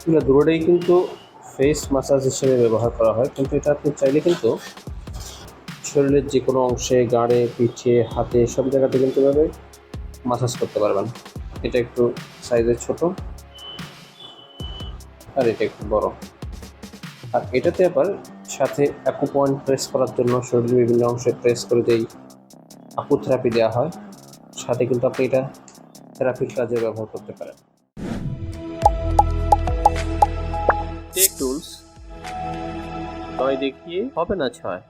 এগুলো দুটোটাই কিন্তু face massage হিসেবে ব্যবহার করা হয়, কিন্তু এটা আপনি চাইলে কিন্তু শরীরের যে কোনো অংশে, গাড়ে, পিঠে, হাতে সব জায়গাতে কিন্তু এভাবে মাসাজ করতে পারবেন। এটা একটু সাইজে ছোট আর এটা একটু বড়। আর এটাতে আবার সাথে অ্যাকুপয়েন্ট প্রেস করার জন্য শরীরের বিভিন্ন অংশে প্রেস করে যেই থেরাপি দেওয়া হয়, সাথে কিন্তু আপনি এটা থেরাপির কাজে ব্যবহার করতে পারেন। টেক টুলস, নয় দেখিয়ে হবে না ছয়।